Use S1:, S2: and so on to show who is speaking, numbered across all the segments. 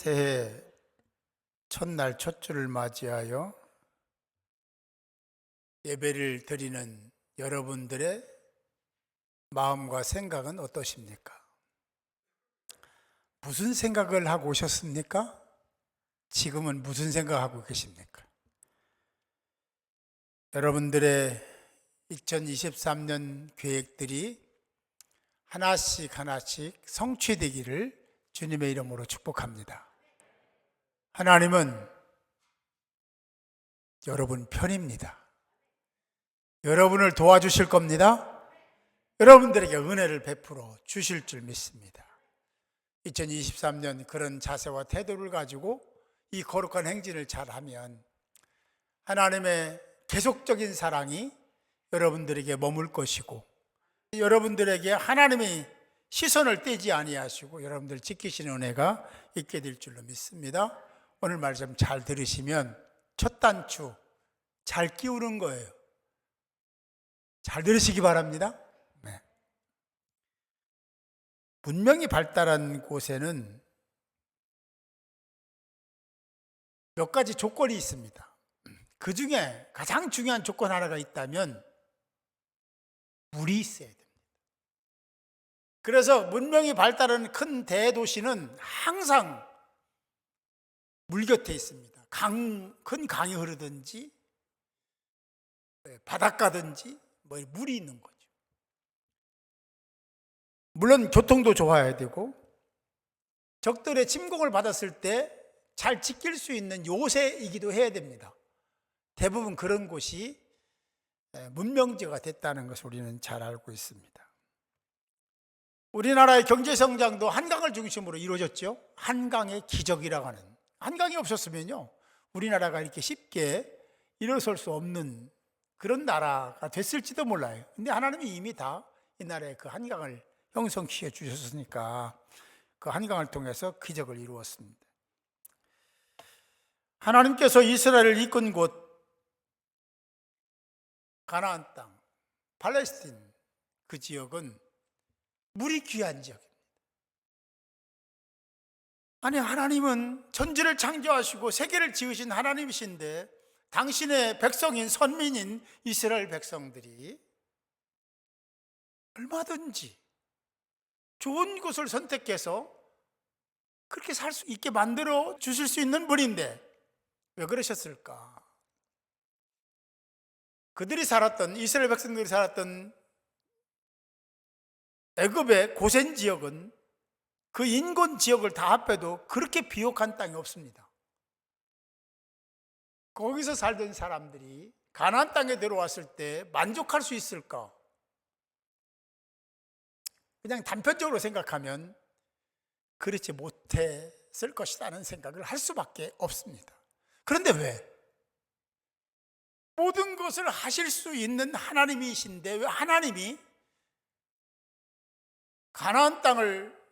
S1: 새해 첫날 첫주를 맞이하여 예배를 드리는 여러분들의 마음과 생각은 어떠십니까? 무슨 생각을 하고 오셨습니까? 지금은 무슨 생각하고 계십니까? 여러분들의 2023년 계획들이 하나씩 성취되기를 주님의 이름으로 축복합니다. 하나님은 여러분 편입니다. 여러분을 도와주실 겁니다. 여러분들에게 은혜를 베풀어 주실 줄 믿습니다. 2023년 그런 자세와 태도를 가지고 이 거룩한 행진을 잘하면 하나님의 계속적인 사랑이 여러분들에게 머물 것이고, 여러분들에게 하나님이 시선을 떼지 아니하시고 여러분들 지키시는 은혜가 있게 될 줄로 믿습니다. 오늘 말씀 잘 들으시면 첫 단추 잘 끼우는 거예요. 잘 들으시기 바랍니다. 네. 문명이 발달한 곳에는 몇 가지 조건이 있습니다. 그 중에 가장 중요한 조건 하나가 있다면 물이 있어야 됩니다. 그래서 문명이 발달한 큰 대도시는 항상 물 곁에 있습니다. 큰 강이 흐르든지 바닷가든지 물이 있는 거죠. 물론 교통도 좋아야 되고 적들의 침공을 받았을 때 잘 지킬 수 있는 요새이기도 해야 됩니다. 대부분 그런 곳이 문명지가 됐다는 것을 우리는 잘 알고 있습니다. 우리나라의 경제성장도 한강을 중심으로 이루어졌죠. 한강의 기적이라고 하는, 한강이 없었으면요 우리나라가 이렇게 쉽게 일어설 수 없는 그런 나라가 됐을지도 몰라요. 근데 하나님이 이미 다 이 나라에 그 한강을 형성시켜 주셨으니까 그 한강을 통해서 기적을 이루었습니다. 하나님께서 이스라엘을 이끈 곳 가나안 땅, 팔레스틴 그 지역은 물이 귀한 지역입니다. 아니, 하나님은 천지를 창조하시고 세계를 지으신 하나님이신데 당신의 백성인 선민인 이스라엘 백성들이 얼마든지 좋은 곳을 선택해서 그렇게 살 수 있게 만들어 주실 수 있는 분인데 왜 그러셨을까? 그들이 살았던, 이스라엘 백성들이 살았던 애굽의 고센 지역은 그 인근 지역을 다 합해도 그렇게 비옥한 땅이 없습니다. 거기서 살던 사람들이 가나안 땅에 들어왔을 때 만족할 수 있을까? 그냥 단편적으로 생각하면 그렇지 못했을 것이라는 생각을 할 수밖에 없습니다. 그런데 왜? 모든 것을 하실 수 있는 하나님이신데 왜 하나님이 가나안 땅을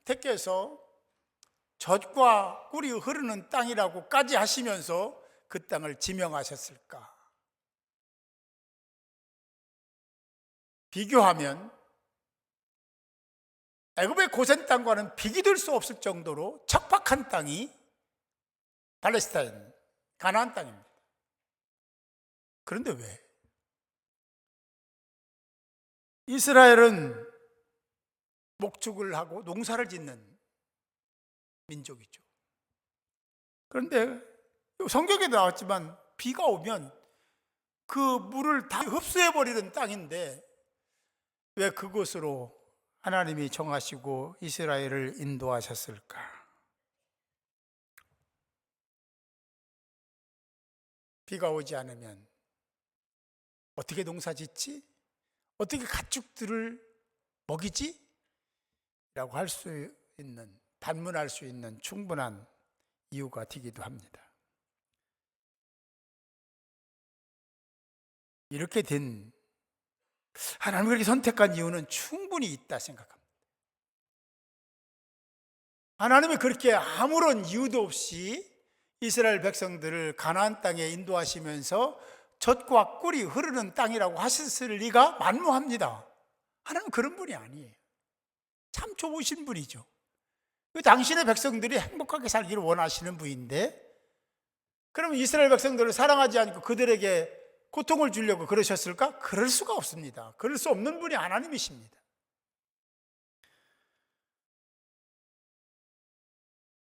S1: 택해서 젖과 꿀이 흐르는 땅이라고까지 하시면서 그 땅을 지명하셨을까? 비교하면 애굽의 고센 땅과는 비교될 수 없을 정도로 척박한 땅이 팔레스타인, 가나안 땅입니다. 그런데 왜? 이스라엘은 목축을 하고 농사를 짓는 민족이죠. 그런데 성경에 나왔지만 비가 오면 그 물을 다 흡수해버리는 땅인데 왜 그곳으로 하나님이 정하시고 이스라엘을 인도하셨을까? 비가 오지 않으면 어떻게 농사 짓지? 어떻게 가축들을 먹이지? 라고 할 수 있는, 반문할 수 있는 충분한 이유가 되기도 합니다. 이렇게 된 하나님이 그렇게 선택한 이유는 충분히 있다 생각합니다. 하나님이 그렇게 아무런 이유도 없이 이스라엘 백성들을 가나안 땅에 인도하시면서 젖과 꿀이 흐르는 땅이라고 하셨을 리가 만무합니다. 하나님은 그런 분이 아니에요. 참 좋으신 분이죠. 그 당신의 백성들이 행복하게 살기를 원하시는 분인데, 그러면 이스라엘 백성들을 사랑하지 않고 그들에게 고통을 주려고 그러셨을까? 그럴 수가 없습니다. 그럴 수 없는 분이 하나님이십니다.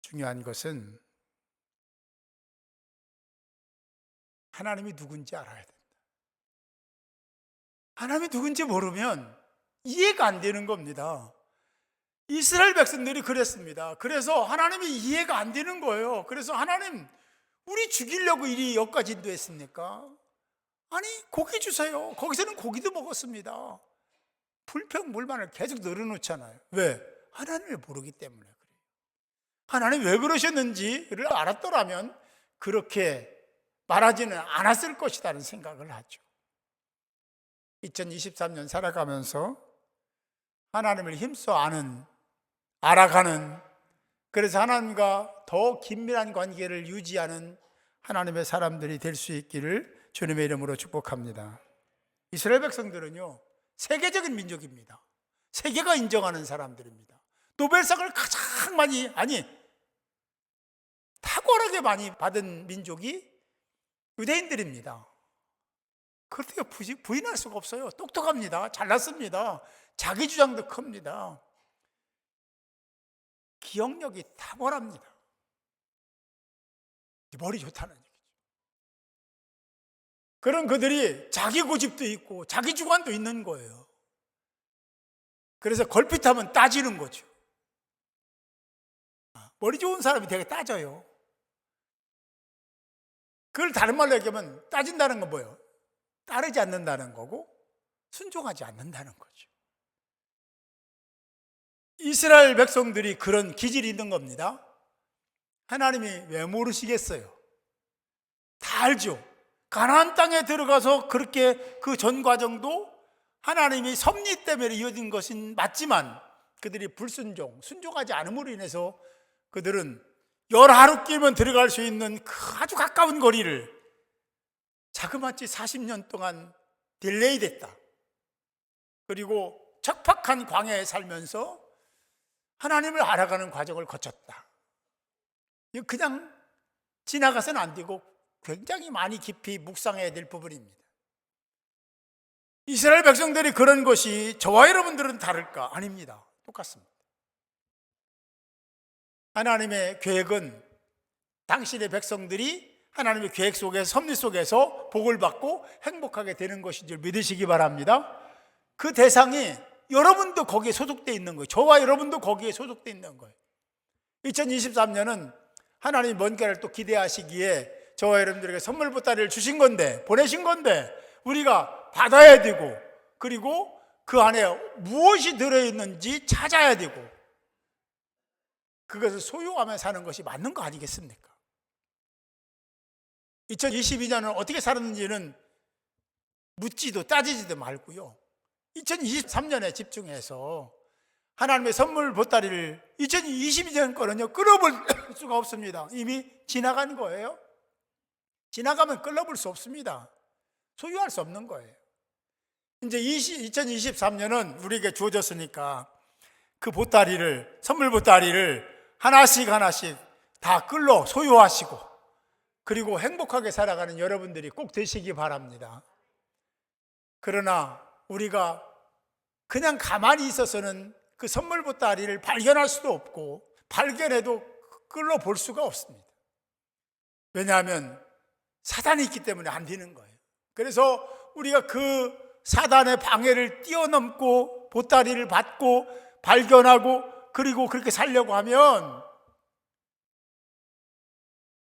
S1: 중요한 것은 하나님이 누군지 알아야 된다. 하나님이 누군지 모르면 이해가 안 되는 겁니다. 이스라엘 백성들이 그랬습니다. 그래서 하나님이 이해가 안 되는 거예요. 그래서 하나님, 우리 죽이려고 이리 여기까지 인도했습니까? 아니, 고기 주세요. 거기서는 고기도 먹었습니다. 불평불만을 계속 늘어놓잖아요. 왜? 하나님을 모르기 때문에 그래요. 하나님 왜 그러셨는지를 알았더라면 그렇게 말하지는 않았을 것이라는 생각을 하죠. 2023년 살아가면서 하나님을 힘써 알아가는, 그래서 하나님과 더 긴밀한 관계를 유지하는 하나님의 사람들이 될 수 있기를 주님의 이름으로 축복합니다. 이스라엘 백성들은요, 세계적인 민족입니다. 세계가 인정하는 사람들입니다. 노벨상을 가장 많이, 탁월하게 많이 받은 민족이 유대인들입니다. 그렇게 부인할 수가 없어요. 똑똑합니다. 잘났습니다. 자기 주장도 큽니다. 기억력이 탁월합니다. 머리 좋다는 얘기죠. 그런 그들이 자기 고집도 있고 자기 주관도 있는 거예요. 그래서 걸핏하면 따지는 거죠. 머리 좋은 사람이 되게 따져요. 그걸 다른 말로 얘기하면 따진다는 건 뭐예요? 따르지 않는다는 거고 순종하지 않는다는 거죠. 이스라엘 백성들이 그런 기질이 있는 겁니다. 하나님이 왜 모르시겠어요? 다 알죠. 가나안 땅에 들어가서 그렇게 그 전 과정도 하나님이 섭리 때문에 이어진 것은 맞지만 그들이 순종하지 않음으로 인해서 그들은 열하루 끼면 들어갈 수 있는 그 아주 가까운 거리를 자그마치 40년 동안 딜레이 됐다. 그리고 척박한 광야에 살면서 하나님을 알아가는 과정을 거쳤다. 이거 그냥 지나가서는 안 되고 굉장히 많이 깊이 묵상해야 될 부분입니다. 이스라엘 백성들이 그런 것이 저와 여러분들은 다를까? 아닙니다. 똑같습니다. 하나님의 계획은 당신의 백성들이 하나님의 계획 속에서, 섭리 속에서 복을 받고 행복하게 되는 것인 줄 믿으시기 바랍니다. 그 대상이 여러분도 거기에 소속되어 있는 거예요. 저와 여러분도 거기에 소속되어 있는 거예요. 2023년은 하나님이 뭔가를 또 기대하시기에 저와 여러분들에게 선물 보따리를 주신 건데, 보내신 건데 우리가 받아야 되고, 그리고 그 안에 무엇이 들어있는지 찾아야 되고, 그것을 소유하며 사는 것이 맞는 거 아니겠습니까? 2022년은 어떻게 살았는지는 묻지도 따지지도 말고요, 2023년에 집중해서 하나님의 선물 보따리를 2022년 거는요 끌어볼 수가 없습니다. 이미 지나간 거예요. 지나가면 끌어볼 수 없습니다. 소유할 수 없는 거예요. 이제 2023년은 우리에게 주어졌으니까 그 보따리를, 선물 보따리를 하나씩 다 끌어 소유하시고, 그리고 행복하게 살아가는 여러분들이 꼭 되시기 바랍니다. 그러나 우리가 그냥 가만히 있어서는 그 선물 보따리를 발견할 수도 없고, 발견해도 끌어 볼 수가 없습니다. 왜냐하면 사단이 있기 때문에 안 되는 거예요. 그래서 우리가 그 사단의 방해를 뛰어넘고 보따리를 받고 발견하고 그리고 그렇게 살려고 하면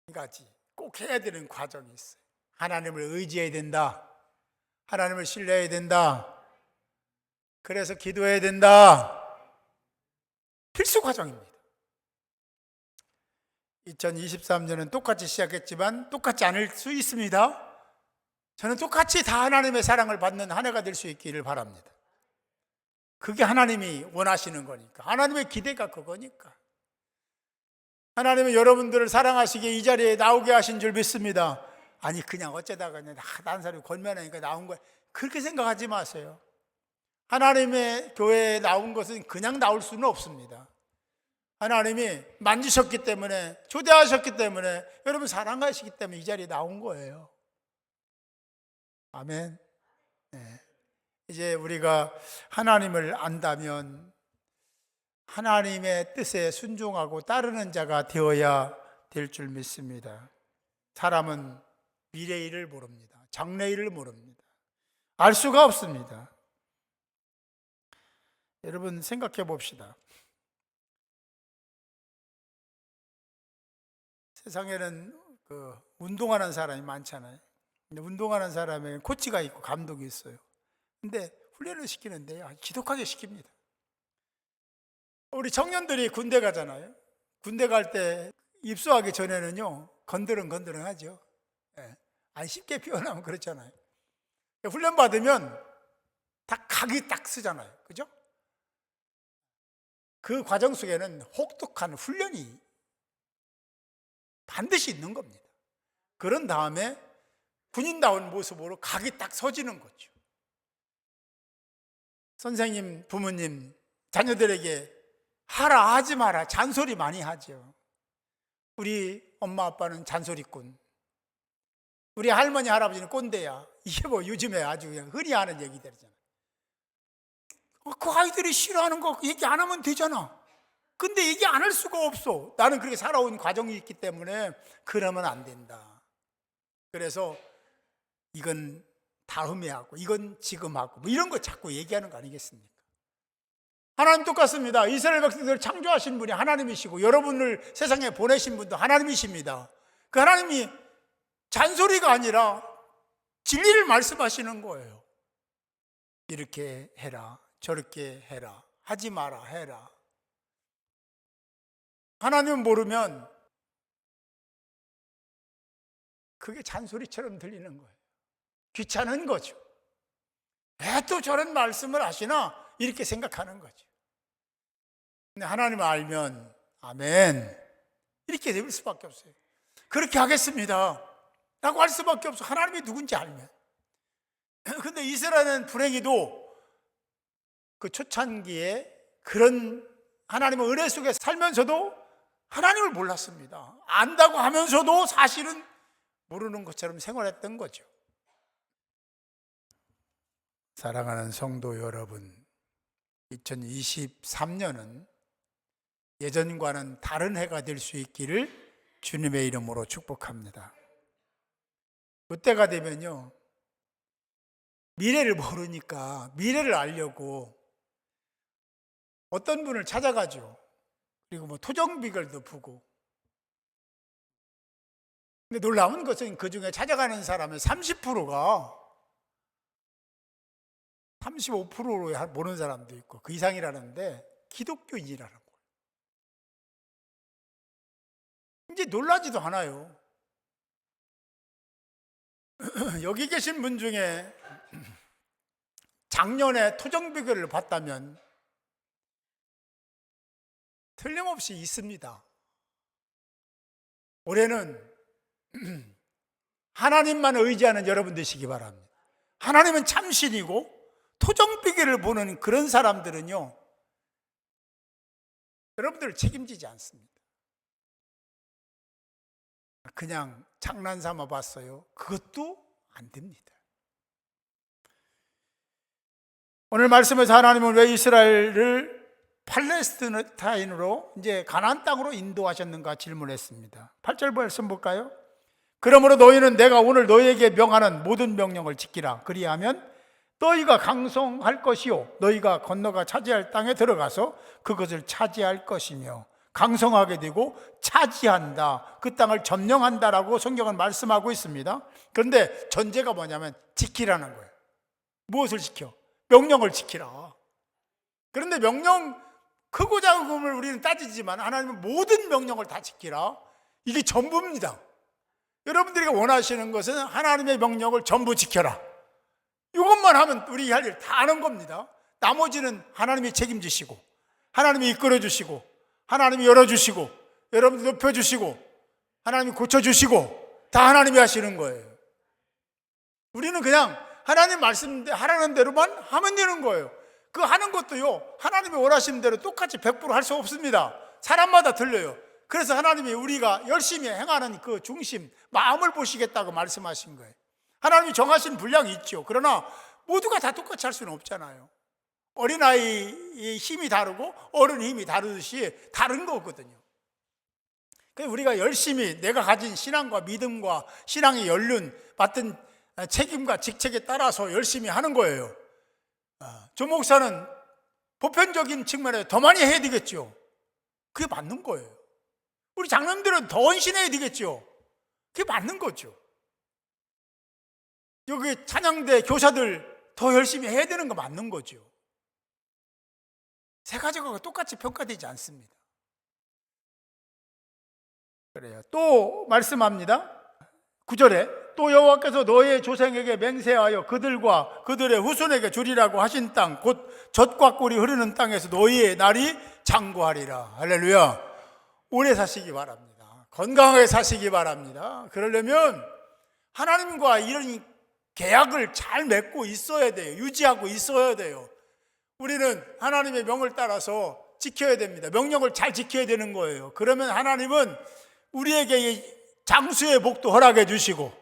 S1: 한 가지 꼭 해야 되는 과정이 있어요. 하나님을 의지해야 된다. 하나님을 신뢰해야 된다. 그래서 기도해야 된다. 필수 과정입니다. 2023년은 똑같이 시작했지만 똑같지 않을 수 있습니다. 저는 똑같이 다 하나님의 사랑을 받는 한 해가 될 수 있기를 바랍니다. 그게 하나님이 원하시는 거니까, 하나님의 기대가 그거니까. 하나님은 여러분들을 사랑하시기에 이 자리에 나오게 하신 줄 믿습니다. 아니 그냥 어쩌다가 그냥 다른 사람이 권면하니까 나온 거야, 그렇게 생각하지 마세요. 하나님의 교회에 나온 것은 그냥 나올 수는 없습니다. 하나님이 만지셨기 때문에, 초대하셨기 때문에, 여러분 사랑하시기 때문에 이 자리에 나온 거예요. 아멘. 네. 이제 우리가 하나님을 안다면 하나님의 뜻에 순종하고 따르는 자가 되어야 될 줄 믿습니다. 사람은 미래 일을 모릅니다. 장래 일을 모릅니다. 알 수가 없습니다. 여러분 생각해 봅시다. 세상에는 운동하는 사람이 많잖아요. 근데 운동하는 사람에는 코치가 있고 감독이 있어요. 근데 훈련을 시키는데 지독하게 시킵니다. 우리 청년들이 군대 가잖아요. 군대 갈 때 입소하기 전에는요, 건드렁 하죠. 예. 안 쉽게 표현하면 그렇잖아요. 훈련 받으면 다 각이 딱 쓰잖아요. 그죠? 그 과정 속에는 혹독한 훈련이 반드시 있는 겁니다. 그런 다음에 군인다운 모습으로 각이 딱 서지는 거죠. 선생님, 부모님, 자녀들에게 하라 하지 마라 잔소리 많이 하죠. 우리 엄마 아빠는 잔소리꾼, 우리 할머니 할아버지는 꼰대야. 이게 뭐 요즘에 아주 그냥 흔히 하는 얘기들이잖아. 그 아이들이 싫어하는 거 얘기 안 하면 되잖아. 근데 얘기 안 할 수가 없어. 나는 그렇게 살아온 과정이 있기 때문에 그러면 안 된다. 그래서 이건 다음에 하고 이건 지금 하고 뭐 이런 거 자꾸 얘기하는 거 아니겠습니까? 하나님 똑같습니다. 이스라엘 백성들을 창조하신 분이 하나님이시고 여러분을 세상에 보내신 분도 하나님이십니다. 그 하나님이 잔소리가 아니라 진리를 말씀하시는 거예요. 이렇게 해라, 저렇게 해라, 하지 마라, 해라. 하나님 모르면 그게 잔소리처럼 들리는 거예요. 귀찮은 거죠. 왜 또 저런 말씀을 하시나? 이렇게 생각하는 거죠. 근데 하나님을 알면 아멘 이렇게 될 수밖에 없어요. 그렇게 하겠습니다 라고 할 수밖에 없어. 하나님이 누군지 알면. 근데 이스라엘은 불행히도 그 초창기에 그런 하나님의 은혜 속에 살면서도 하나님을 몰랐습니다. 안다고 하면서도 사실은 모르는 것처럼 생활했던 거죠. 사랑하는 성도 여러분, 2023년은 예전과는 다른 해가 될 수 있기를 주님의 이름으로 축복합니다. 그때가 되면요, 미래를 모르니까 미래를 알려고 어떤 분을 찾아가죠. 그리고 뭐 토정비결도 부고. 근데 놀라운 것은 그 중에 찾아가는 사람의 30%가 35%로 보는 사람도 있고 그 이상이라는데 기독교인이라는 거예요. 이제 놀라지도 않아요. 여기 계신 분 중에 작년에 토정비결을 봤다면 틀림없이 있습니다. 올해는 하나님만 의지하는 여러분 되시기 바랍니다. 하나님은 참신이고 토정비결을 보는 그런 사람들은요, 여러분들을 책임지지 않습니다. 그냥 장난삼아 봤어요. 그것도 안 됩니다. 오늘 말씀에서 하나님은 왜 이스라엘을 팔레스타인으로 이제 가나안 땅으로 인도하셨는가 질문했습니다. 8절 말씀 볼까요? 그러므로 너희는 내가 오늘 너희에게 명하는 모든 명령을 지키라. 그리하면 너희가 강성할 것이요 너희가 건너가 차지할 땅에 들어가서 그것을 차지할 것이며 강성하게 되고 차지한다. 그 땅을 점령한다라고 성경은 말씀하고 있습니다. 그런데 전제가 뭐냐면 지키라는 거예요. 무엇을 지켜? 명령을 지키라. 그런데 명령 크고 작음을 우리는 따지지만 하나님은 모든 명령을 다 지키라. 이게 전부입니다. 여러분들이 원하시는 것은 하나님의 명령을 전부 지켜라. 이것만 하면 우리 할 일 다 하는 겁니다. 나머지는 하나님이 책임지시고 하나님이 이끌어주시고 하나님이 열어주시고 여러분들 높여주시고 하나님이 고쳐주시고 다 하나님이 하시는 거예요. 우리는 그냥 하나님 말씀 하라는 대로만 하면 되는 거예요. 그 하는 것도요, 하나님이 원하시는 대로 똑같이 100% 할 수 없습니다. 사람마다 틀려요. 그래서 하나님이 우리가 열심히 행하는 그 중심, 마음을 보시겠다고 말씀하신 거예요. 하나님이 정하신 분량이 있죠. 그러나 모두가 다 똑같이 할 수는 없잖아요. 어린아이의 힘이 다르고 어른의 힘이 다르듯이 다른 거거든요. 그래서 우리가 열심히 내가 가진 신앙과 믿음과 신앙의 연륜, 맡은 책임과 직책에 따라서 열심히 하는 거예요. 조 목사는 보편적인 측면에서 더 많이 해야 되겠죠. 그게 맞는 거예요. 우리 장로님들은 더 헌신해야 되겠죠. 그게 맞는 거죠. 여기 찬양대 교사들 더 열심히 해야 되는 거 맞는 거죠. 세 가지가 똑같이 평가되지 않습니다. 그래요. 또 말씀합니다. 9절에 또 여호와께서 너의 조상에게 맹세하여 그들과 그들의 후손에게 주리라고 하신 땅 곧 젖과 꿀이 흐르는 땅에서 너희의 날이 장구하리라. 할렐루야. 오래 사시기 바랍니다. 건강하게 사시기 바랍니다. 그러려면 하나님과 이런 계약을 잘 맺고 있어야 돼요. 유지하고 있어야 돼요. 우리는 하나님의 명을 따라서 지켜야 됩니다. 명령을 잘 지켜야 되는 거예요. 그러면 하나님은 우리에게 이 장수의 복도 허락해 주시고,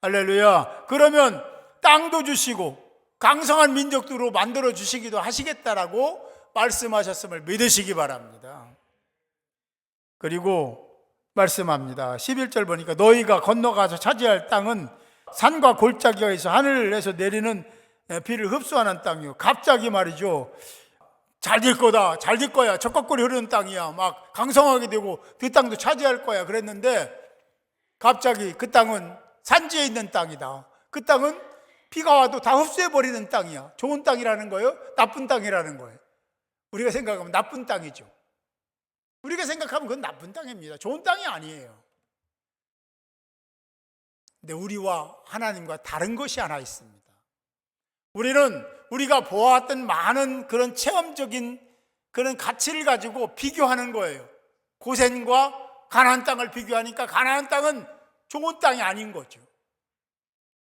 S1: 할렐루야. 그러면 땅도 주시고 강성한 민족들로 만들어 주시기도 하시겠다라고 말씀하셨음을 믿으시기 바랍니다. 그리고 말씀합니다. 11절 보니까 너희가 건너가서 차지할 땅은 산과 골짜기가 있어 하늘에서 내리는 비를 흡수하는 땅이요. 갑자기 말이죠. 잘 될 거다. 잘 될 거야. 젖과꿀이 흐르는 땅이야. 막 강성하게 되고 그 땅도 차지할 거야. 그랬는데 갑자기 그 땅은 산지에 있는 땅이다. 그 땅은 비가 와도 다 흡수해버리는 땅이야. 좋은 땅이라는 거예요? 나쁜 땅이라는 거예요? 우리가 생각하면 나쁜 땅이죠. 우리가 생각하면 그건 나쁜 땅입니다. 좋은 땅이 아니에요. 근데 우리와 하나님과 다른 것이 하나 있습니다. 우리는 우리가 보아왔던 많은 그런 체험적인 그런 가치를 가지고 비교하는 거예요. 고센과 가나안 땅을 비교하니까 가나안 땅은 좋은 땅이 아닌 거죠.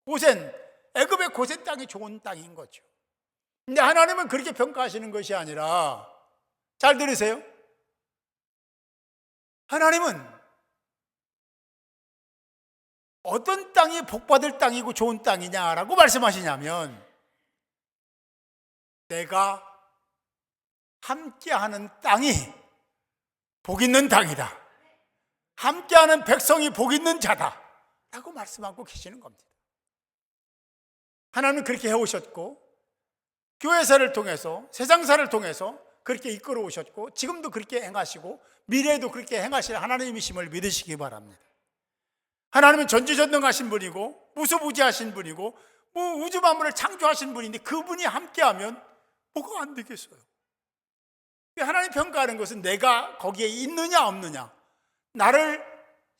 S1: 고센, 애굽의 고센 땅이 좋은 땅인 거죠. 근데 하나님은 그렇게 평가하시는 것이 아니라, 잘 들으세요. 하나님은 어떤 땅이 복받을 땅이고 좋은 땅이냐라고 말씀하시냐면, 내가 함께하는 땅이 복 있는 땅이다. 함께하는 백성이 복 있는 자다 라고 말씀하고 계시는 겁니다. 하나님은 그렇게 해오셨고, 교회사를 통해서, 세상사를 통해서 그렇게 이끌어 오셨고, 지금도 그렇게 행하시고 미래에도 그렇게 행하실 하나님이심을 믿으시기 바랍니다. 하나님은 전지전능하신 분이고 무소부지하신 분이고 우주 만물을 창조하신 분인데 그분이 함께하면 뭐가 안 되겠어요? 하나님 평가하는 것은 내가 거기에 있느냐 없느냐, 나를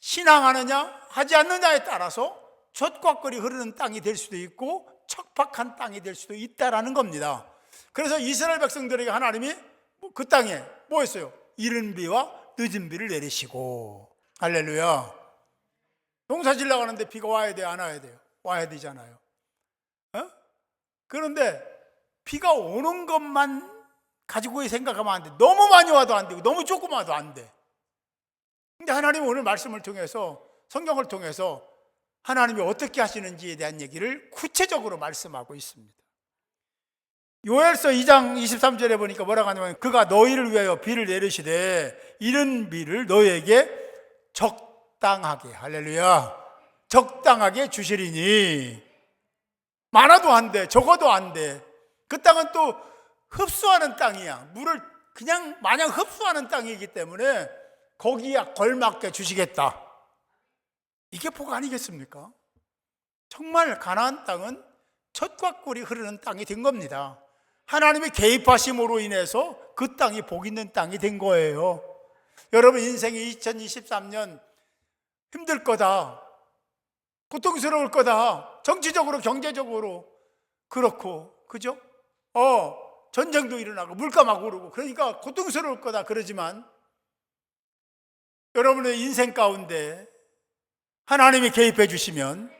S1: 신앙하느냐 하지 않느냐에 따라서 젖과 꿀이 흐르는 땅이 될 수도 있고 척박한 땅이 될 수도 있다라는 겁니다. 그래서 이스라엘 백성들에게 하나님이 그 땅에 뭐 했어요? 이른 비와 늦은 비를 내리시고, 할렐루야. 농사 지으려고 하는데 비가 와야 돼요? 안 와야 돼요? 와야 되잖아요. 그런데 비가 오는 것만 가지고 생각하면 안 돼. 너무 많이 와도 안 되고 너무 조금 와도 안 돼. 근데 하나님은 오늘 말씀을 통해서, 성경을 통해서 하나님이 어떻게 하시는지에 대한 얘기를 구체적으로 말씀하고 있습니다. 요엘서 2장 23절에 보니까 뭐라고 하냐면, 그가 너희를 위하여 비를 내리시되 이른 비를 너희에게 적당하게, 할렐루야, 적당하게 주시리니. 많아도 안 돼, 적어도 안 돼. 그 땅은 또 흡수하는 땅이야. 물을 그냥 마냥 흡수하는 땅이기 때문에 거기에 걸맞게 주시겠다. 이게 복 아니겠습니까? 정말 가나안 땅은 젖과 꿀이 흐르는 땅이 된 겁니다. 하나님의 개입하심으로 인해서 그 땅이 복 있는 땅이 된 거예요. 여러분 인생이 2023년 힘들 거다, 고통스러울 거다, 정치적으로 경제적으로 그렇고, 그죠? 전쟁도 일어나고 물가 막 오르고 그러니까 고통스러울 거다 그러지만, 여러분의 인생 가운데 하나님이 개입해 주시면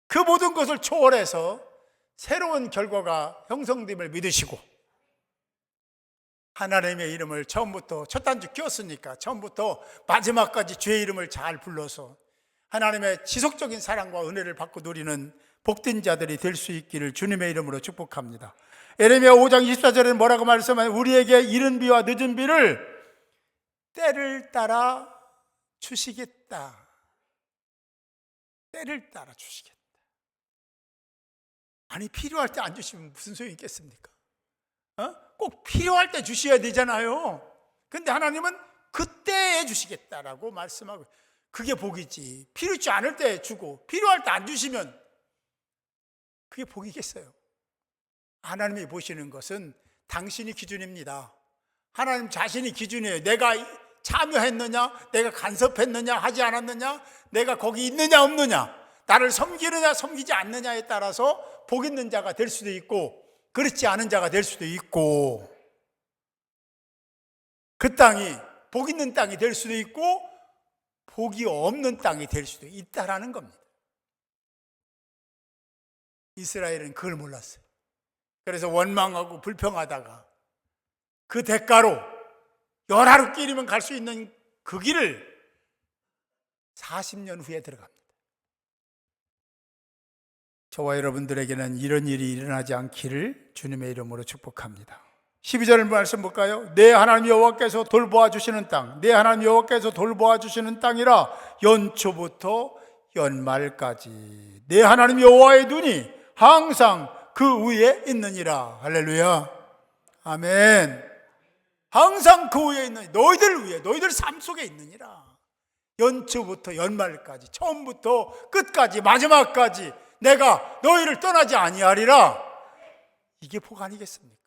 S1: 그 모든 것을 초월해서 새로운 결과가 형성됨을 믿으시고, 하나님의 이름을 처음부터 첫 단주 끼웠으니까 처음부터 마지막까지 주의 이름을 잘 불러서 하나님의 지속적인 사랑과 은혜를 받고 누리는 복된 자들이 될 수 있기를 주님의 이름으로 축복합니다. 에레미야 5장 24절에는 뭐라고 말씀하냐면 우리에게 이른 비와 늦은 비를 때를 따라 주시겠다. 때를 따라 주시겠다. 아니, 필요할 때 안 주시면 무슨 소용이 있겠습니까? 꼭 필요할 때 주셔야 되잖아요. 근데 하나님은 그때에 주시겠다라고 말씀하고, 그게 복이지. 필요치 않을 때 주고 필요할 때 안 주시면 그게 복이겠어요? 하나님이 보시는 것은 당신이 기준입니다. 하나님 자신이 기준이에요. 내가 참여했느냐, 내가 간섭했느냐, 하지 않았느냐, 내가 거기 있느냐 없느냐, 나를 섬기느냐 섬기지 않느냐에 따라서 복 있는 자가 될 수도 있고 그렇지 않은 자가 될 수도 있고, 그 땅이 복 있는 땅이 될 수도 있고 복이 없는 땅이 될 수도 있다라는 겁니다. 이스라엘은 그걸 몰랐어요. 그래서 원망하고 불평하다가 그 대가로 열하루끼리면 갈 수 있는 그 길을 40년 후에 들어갑니다. 저와 여러분들에게는 이런 일이 일어나지 않기를 주님의 이름으로 축복합니다. 12절 말씀 볼까요? 내 하나님 여호와께서 돌보아 주시는 땅, 내 하나님 여호와께서 돌보아 주시는 땅이라 연초부터 연말까지 내 하나님 여호와의 눈이 항상 그 위에 있느니라. 할렐루야. 아멘. 항상 그 위에 있느니, 너희들 위에, 너희들 삶 속에 있느니라. 연초부터 연말까지, 처음부터 끝까지, 마지막까지 내가 너희를 떠나지 아니하리라. 이게 복 아니겠습니까?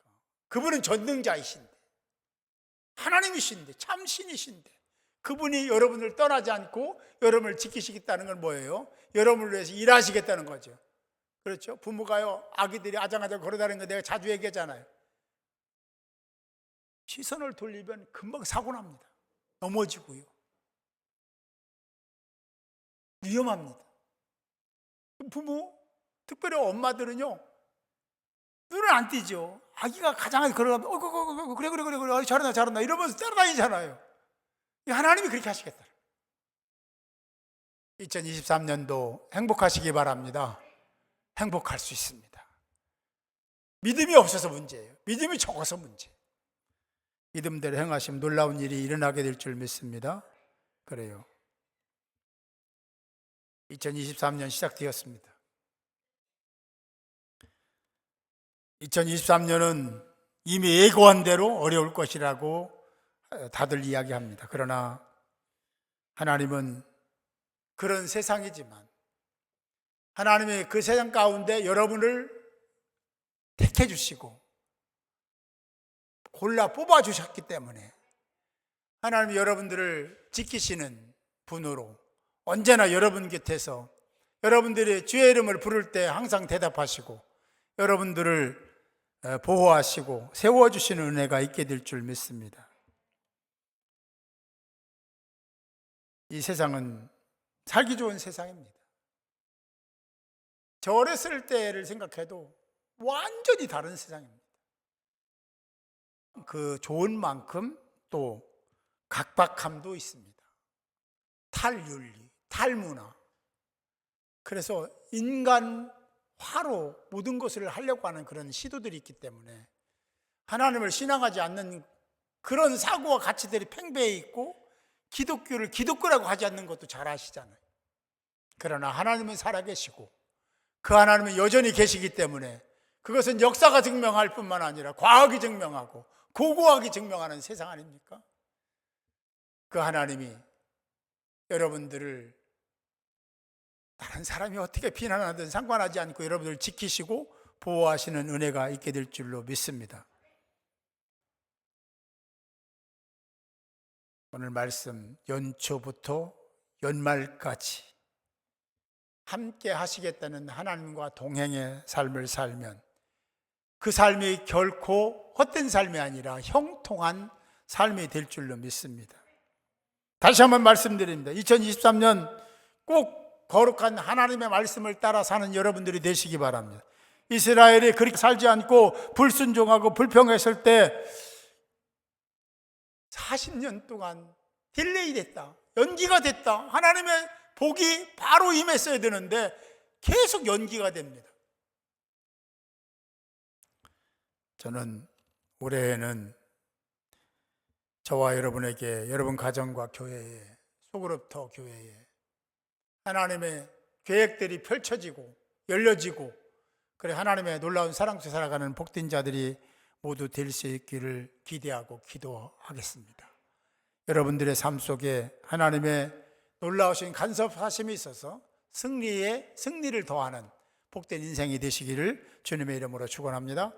S1: 그분은 전능자이신데, 하나님이신데, 참 신이신데, 그분이 여러분을 떠나지 않고 여러분을 지키시겠다는 건 뭐예요? 여러분을 위해서 일하시겠다는 거죠. 그렇죠? 부모가요, 아기들이 아장아장 걸어다니는 거 내가 자주 얘기하잖아요. 시선을 돌리면 금방 사고 납니다. 넘어지고요. 위험합니다. 부모, 특별히 엄마들은요, 눈을 안 띄죠. 아기가 가장하게 걸어가면 그래 잘한다 이러면서 따라다니잖아요. 하나님이 그렇게 하시겠다. 2023년도 행복하시기 바랍니다. 행복할 수 있습니다. 믿음이 없어서 문제예요. 믿음이 적어서 문제예요. 믿음대로 행하시면 놀라운 일이 일어나게 될 줄 믿습니다. 그래요. 2023년 시작되었습니다. 2023년은 이미 예고한 대로 어려울 것이라고 다들 이야기합니다. 그러나 하나님은 그런 세상이지만 하나님의 그 세상 가운데 여러분을 택해 주시고 골라 뽑아 주셨기 때문에 하나님이 여러분들을 지키시는 분으로 언제나 여러분 곁에서 여러분들이 주의 이름을 부를 때 항상 대답하시고 여러분들을 보호하시고 세워주시는 은혜가 있게 될 줄 믿습니다. 이 세상은 살기 좋은 세상입니다. 저 어렸을 때를 생각해도 완전히 다른 세상입니다. 그 좋은 만큼 또 각박함도 있습니다. 탈윤리, 탈문화. 그래서 인간화로 모든 것을 하려고 하는 그런 시도들이 있기 때문에 하나님을 신앙하지 않는 그런 사고와 가치들이 팽배해 있고 기독교를 기독교라고 하지 않는 것도 잘 아시잖아요. 그러나 하나님은 살아계시고 그 하나님은 여전히 계시기 때문에 그것은 역사가 증명할 뿐만 아니라 과학이 증명하고 고고학이 증명하는 세상 아닙니까? 그 하나님이 여러분들을 다른 사람이 어떻게 비난하든 상관하지 않고 여러분들을 지키시고 보호하시는 은혜가 있게 될 줄로 믿습니다. 오늘 말씀 연초부터 연말까지 함께 하시겠다는 하나님과 동행의 삶을 살면 그 삶이 결코 헛된 삶이 아니라 형통한 삶이 될 줄로 믿습니다. 다시 한번 말씀드립니다. 2023년 꼭 거룩한 하나님의 말씀을 따라 사는 여러분들이 되시기 바랍니다. 이스라엘이 그렇게 살지 않고 불순종하고 불평했을 때 40년 동안 딜레이 됐다, 연기가 됐다. 하나님의 복이 바로 임했어야 되는데 계속 연기가 됩니다. 저는 올해에는 저와 여러분에게, 여러분 가정과 교회에, 소그룹터 교회에 하나님의 계획들이 펼쳐지고 열려지고, 그래 하나님의 놀라운 사랑 속에 살아가는 복된 자들이 모두 될 수 있기를 기대하고 기도하겠습니다. 여러분들의 삶 속에 하나님의 놀라우신 간섭하심이 있어서 승리를 더하는 복된 인생이 되시기를 주님의 이름으로 축원합니다.